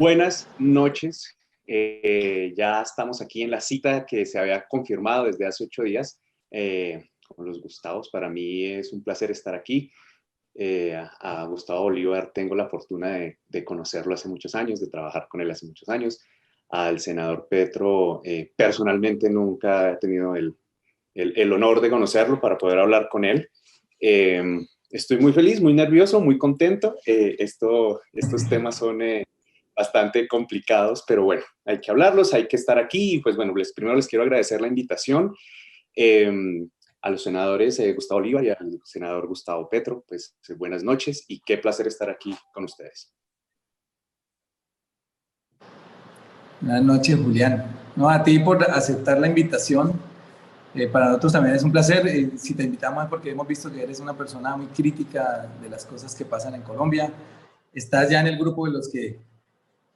Buenas noches. Ya estamos aquí en la cita que se había confirmado desde hace 8 días con los Gustavos. Para mí es un placer estar aquí. A Gustavo Bolívar tengo la fortuna de conocerlo hace muchos años, de trabajar con él hace muchos años. Al senador Petro, personalmente nunca he tenido el honor de conocerlo para poder hablar con él. Estoy muy feliz, muy nervioso, muy contento. Estos temas son bastante complicados, pero bueno, hay que hablarlos, hay que estar aquí. Y pues bueno, primero les quiero agradecer la invitación a los senadores Gustavo Bolívar y al senador Gustavo Petro. Pues buenas noches y qué placer estar aquí con ustedes. Buenas noches, Julián. No, a ti por aceptar la invitación. Para nosotros también es un placer. Si te invitamos es porque hemos visto que eres una persona muy crítica de las cosas que pasan en Colombia. Estás ya en el grupo de los que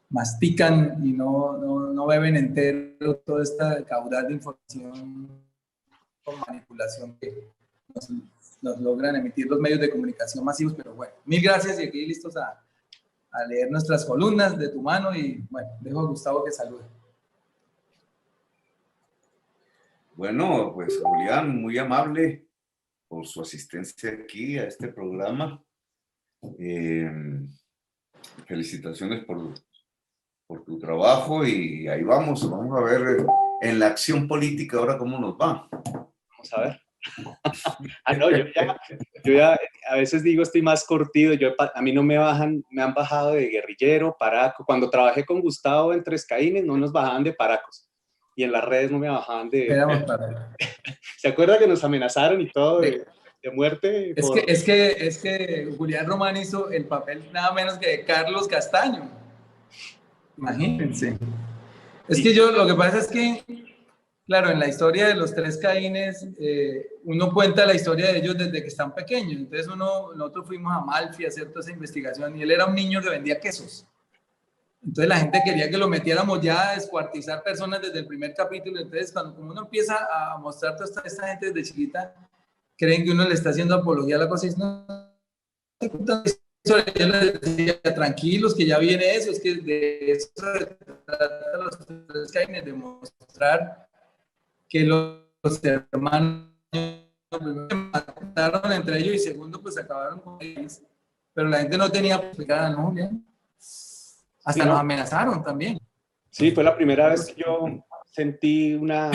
mastican y no beben entero toda esta caudal de información con manipulación que nos logran emitir los medios de comunicación masivos. Pero bueno, mil gracias y aquí listos a leer nuestras columnas de tu mano. Y bueno, dejo a Gustavo que salude. Bueno, pues Julián, muy amable por su asistencia aquí a este programa. Felicitaciones por tu trabajo y ahí vamos a ver en la acción política ahora cómo nos va. Vamos a ver. No, yo ya a veces digo estoy más curtido. A mí no me han bajado de guerrillero, paraco. Cuando trabajé con Gustavo en Tres Caínes no nos bajaban de paracos. Y en las redes no me bajaban de... ¿Se acuerda que nos amenazaron y todo de muerte? Es que Julián Román hizo el papel nada menos que de Carlos Castaño. Imagínense. Es que lo que pasa es que, claro, en la historia de los Tres Caínes, uno cuenta la historia de ellos desde que están pequeños. Entonces nosotros fuimos a Malfi a hacer toda esa investigación y él era un niño que vendía quesos. Entonces la gente quería que lo metiéramos ya a descuartizar personas desde el primer capítulo. Entonces cuando uno empieza a mostrar toda esta gente desde chiquita, creen que uno le está haciendo apología a la cosa. Yo les decía, tranquilos, que ya viene eso. Es que de eso se trata los Tres Caínes, de mostrar que los hermanos primero se mataron entre ellos y segundo pues acabaron con ellos. Pero la gente no tenía explicada, ¿no, Julián? Hasta nos amenazaron también. Sí, fue la primera vez que yo sentí una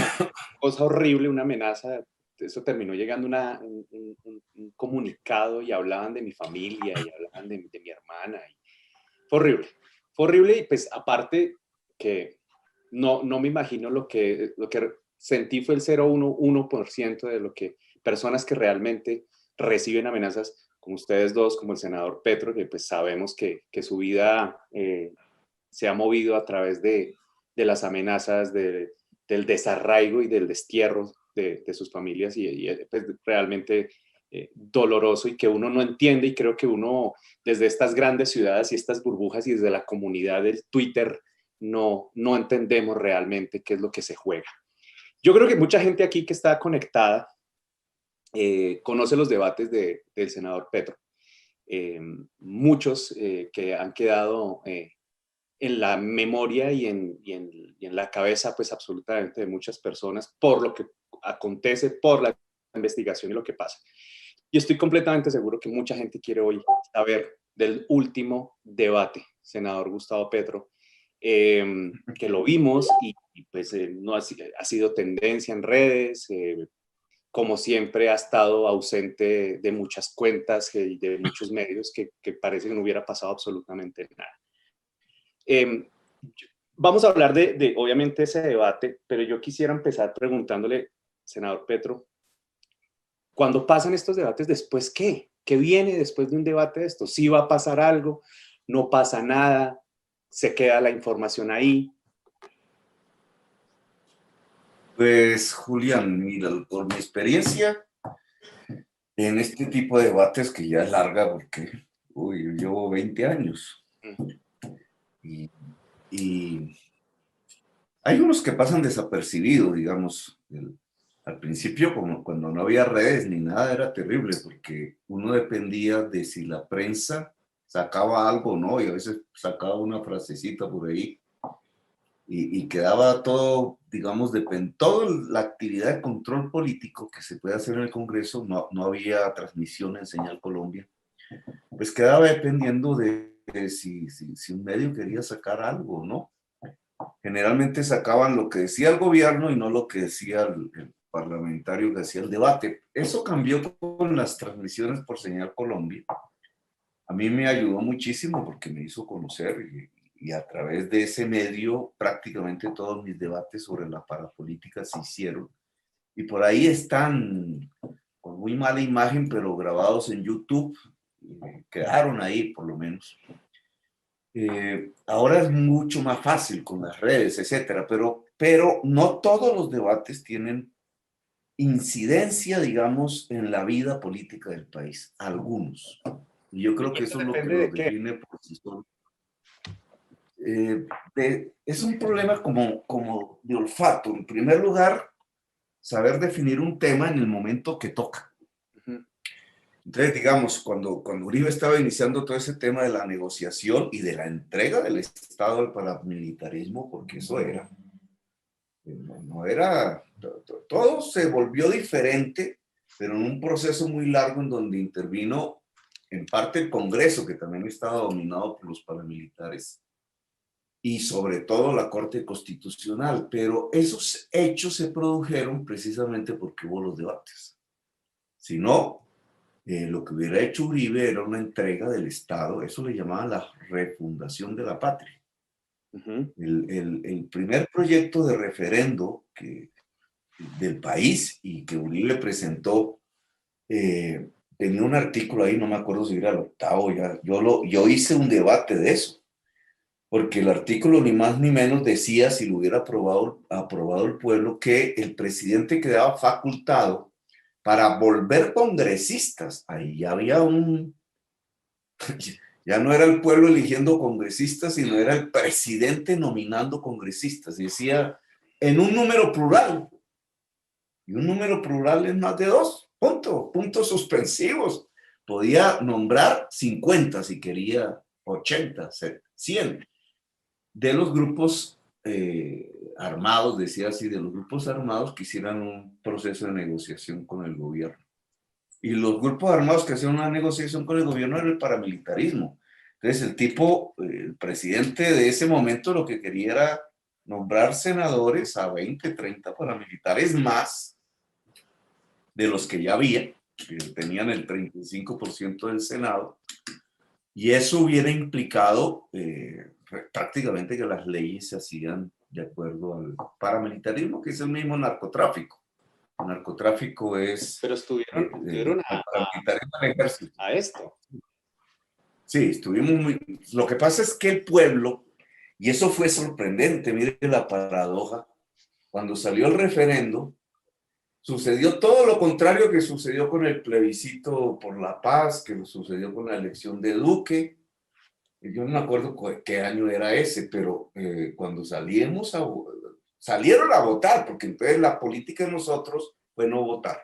cosa horrible, una amenaza. Eso terminó llegando un comunicado y hablaban de mi familia y hablaban de mi hermana. Fue horrible y pues aparte que no me imagino lo que sentí fue el 0,1% de lo que personas que realmente reciben amenazas como ustedes dos, como el senador Petro, que pues sabemos que su vida se ha movido a través de las amenazas, del desarraigo y del destierro de sus familias y pues, realmente doloroso y que uno no entiende, y creo que uno desde estas grandes ciudades y estas burbujas y desde la comunidad del Twitter no entendemos realmente qué es lo que se juega. Yo creo que mucha gente aquí que está conectada conoce los debates del senador Petro. Muchos que han quedado en la memoria y en la cabeza pues absolutamente de muchas personas por lo que acontece, por la investigación y lo que pasa. Y estoy completamente seguro que mucha gente quiere hoy saber del último debate, senador Gustavo Petro, que lo vimos y pues no ha sido tendencia en redes, como siempre ha estado ausente de muchas cuentas y de muchos medios que parece que no hubiera pasado absolutamente nada. Vamos a hablar de obviamente ese debate, pero yo quisiera empezar preguntándole, senador Petro, cuando pasan estos debates, ¿después qué? ¿Qué viene después de un debate de esto? ¿Sí va a pasar algo? ¿No pasa nada? ¿Se queda la información ahí? Pues, Julián, mira, por mi experiencia en este tipo de debates, que ya es larga porque yo llevo 20 años, y hay unos que pasan desapercibidos, digamos. Al principio, como cuando no había redes ni nada, era terrible porque uno dependía de si la prensa sacaba algo, ¿no? Y a veces sacaba una frasecita por ahí. Y quedaba todo, digamos, toda la actividad de control político que se puede hacer en el Congreso, no había transmisión en Señal Colombia, pues quedaba dependiendo de si un medio quería sacar algo o no. Generalmente sacaban lo que decía el gobierno y no lo que decía el parlamentario que hacía el debate. Eso cambió con las transmisiones por Señal Colombia. A mí me ayudó muchísimo porque me hizo conocer y a través de ese medio prácticamente todos mis debates sobre la parapolítica se hicieron. Y por ahí están con muy mala imagen, pero grabados en YouTube. Quedaron ahí por lo menos. Ahora es mucho más fácil con las redes, etcétera, pero no todos los debates tienen incidencia, digamos, en la vida política del país. Algunos. Y yo creo que eso es lo que ¿Depende lo de qué? define por sí solo. Es un problema como de olfato. En primer lugar, saber definir un tema en el momento que toca. Ujú. Entonces, digamos, cuando Uribe estaba iniciando todo ese tema de la negociación y de la entrega del Estado al paramilitarismo, porque eso era, no era, todo se volvió diferente, pero en un proceso muy largo en donde intervino en parte el Congreso, que también estaba dominado por los paramilitares, y sobre todo la Corte Constitucional, pero esos hechos se produjeron precisamente porque hubo los debates. Si no, lo que hubiera hecho Uribe era una entrega del Estado, eso le llamaban la refundación de la patria. Ujú. El primer proyecto de referendo del país y que Uribe presentó, tenía un artículo ahí, no me acuerdo si era el octavo, yo hice un debate de eso, porque el artículo ni más ni menos decía, si lo hubiera aprobado el pueblo, que el presidente quedaba facultado para volver congresistas. Ahí ya había ya no era el pueblo eligiendo congresistas, sino era el presidente nominando congresistas. Y decía, en un número plural. Y un número plural es más de dos, puntos suspensivos. Podía nombrar 50 si quería, 80, 100. De los grupos armados, decía así, de los grupos armados que hicieran un proceso de negociación con el gobierno. Y los grupos armados que hacían una negociación con el gobierno era el paramilitarismo. Entonces el presidente de ese momento lo que quería era nombrar senadores a 20, 30 paramilitares más de los que ya había, que tenían el 35% del Senado, y eso hubiera implicado prácticamente que las leyes se hacían de acuerdo al paramilitarismo, que es el mismo narcotráfico. El narcotráfico es Pero estuvieron el paramilitarismo del ejército. a esto. Sí, estuvimos muy... Lo que pasa es que el pueblo, y eso fue sorprendente, mire la paradoja, cuando salió el referendo, sucedió todo lo contrario que sucedió con el plebiscito por la paz, que sucedió con la elección de Duque. Yo no me acuerdo qué año era ese, pero cuando salieron a votar, porque entonces la política de nosotros fue no votar.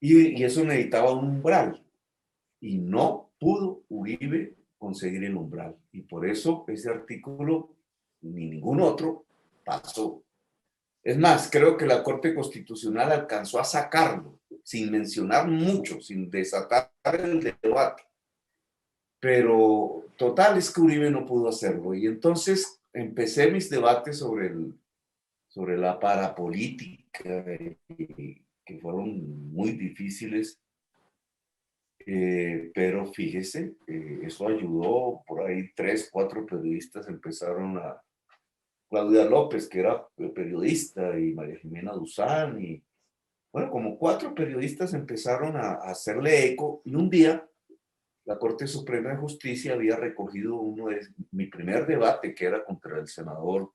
Y eso necesitaba un umbral. Y no pudo Uribe conseguir el umbral. Y por eso ese artículo, ni ningún otro, pasó. Es más, creo que la Corte Constitucional alcanzó a sacarlo, sin mencionar mucho, sin desatar el debate. Pero total es que Uribe no pudo hacerlo. Y entonces empecé mis debates sobre la parapolítica, que fueron muy difíciles. Pero fíjese, eso ayudó, por ahí 3, 4 periodistas empezaron Claudia López, que era periodista, y María Jimena Duzán, y bueno, como 4 periodistas empezaron a hacerle eco, y un día la Corte Suprema de Justicia había recogido uno de mi primer debate, que era contra el senador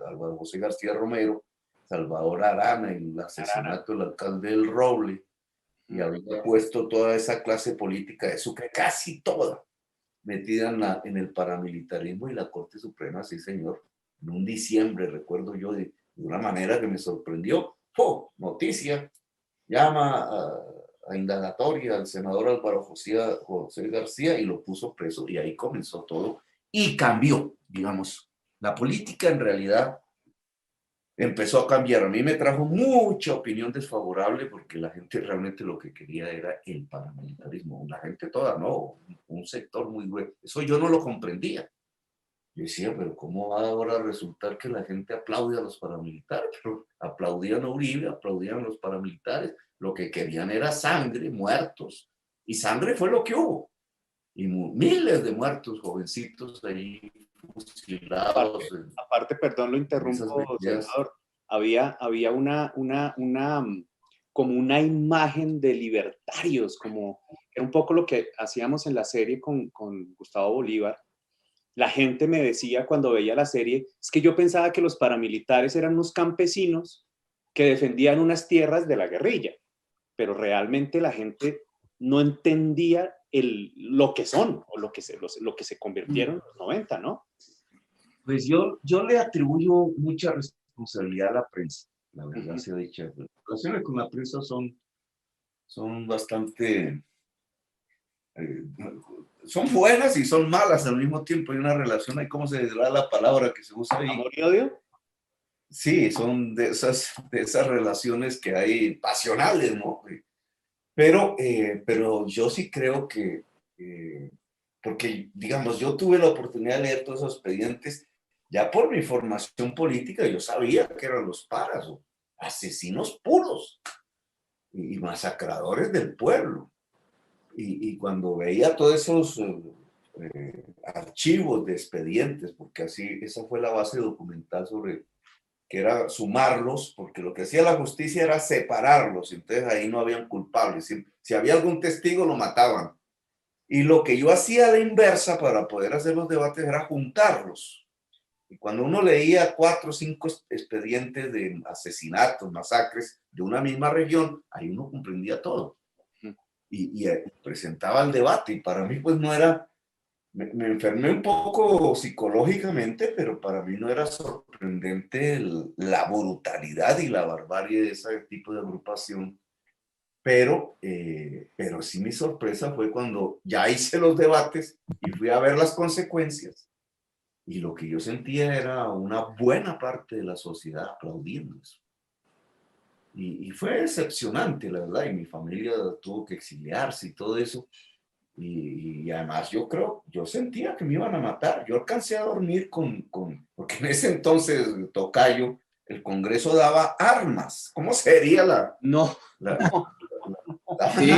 Álvaro José García Romero, Salvador Arana, el asesinato del alcalde del Roble, y había puesto toda esa clase política de Sucre, casi toda, metida en el paramilitarismo, y la Corte Suprema, sí señor, en un diciembre, recuerdo yo, de una manera que me sorprendió, ¡oh! Noticia, llama a indagatoria al senador Álvaro José García y lo puso preso y ahí comenzó todo y cambió, digamos. La política en realidad empezó a cambiar. A mí me trajo mucha opinión desfavorable porque la gente realmente lo que quería era el paramilitarismo. La gente toda, no, un sector muy grueso. Eso yo no lo comprendía. Yo decía, pero ¿cómo va ahora a resultar que la gente aplaude a los paramilitares? Pero aplaudían a Uribe, aplaudían a los paramilitares. Lo que querían era sangre, muertos. Y sangre fue lo que hubo. Y miles de muertos, jovencitos ahí fusilados. Aparte, perdón, lo interrumpo, senador. Había como una imagen de libertarios, como era un poco lo que hacíamos en la serie con Gustavo Bolívar. La gente me decía cuando veía la serie, es que yo pensaba que los paramilitares eran unos campesinos que defendían unas tierras de la guerrilla, pero realmente la gente no entendía lo que son o lo que se convirtieron en los 90, ¿no? Pues yo le atribuyo mucha responsabilidad a la prensa, la verdad sea dicha. Las relaciones con la prensa son bastante... son buenas y son malas al mismo tiempo. Hay una relación, hay cómo se dirá la palabra que se usa ahí. ¿Amor y odio? Sí, son de esas relaciones que hay pasionales, ¿no? Pero yo sí creo que, porque digamos, yo tuve la oportunidad de leer todos esos expedientes, ya por mi formación política, yo sabía que eran los paras, asesinos puros y masacradores del pueblo. Y cuando veía todos esos archivos de expedientes, porque así, esa fue la base documental sobre, que era sumarlos, porque lo que hacía la justicia era separarlos, entonces ahí no habían culpables. Si había algún testigo, lo mataban. Y lo que yo hacía a la inversa para poder hacer los debates era juntarlos. Y cuando uno leía 4 o 5 expedientes de asesinatos, masacres de una misma región, ahí uno comprendía todo. Y presentaba el debate y para mí pues no era, me enfermé un poco psicológicamente, pero para mí no era sorprendente la brutalidad y la barbarie de ese tipo de agrupación, pero sí mi sorpresa fue cuando ya hice los debates y fui a ver las consecuencias y lo que yo sentía era una buena parte de la sociedad aplaudiendo eso. Y fue decepcionante, la verdad, y mi familia tuvo que exiliarse y todo eso. Y además yo sentía que me iban a matar. Yo alcancé a dormir porque en ese entonces, tocayo, el Congreso daba armas. ¿Cómo sería No. ¿Sí?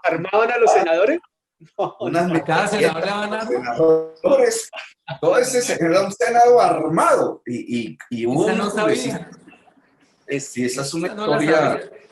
¿Armaban a los senadores? No, cada senador le daban armas. Senadores. Todo ese era un senado armado. Y hubo no sabía. Sí, esa es una No la historia. sabía.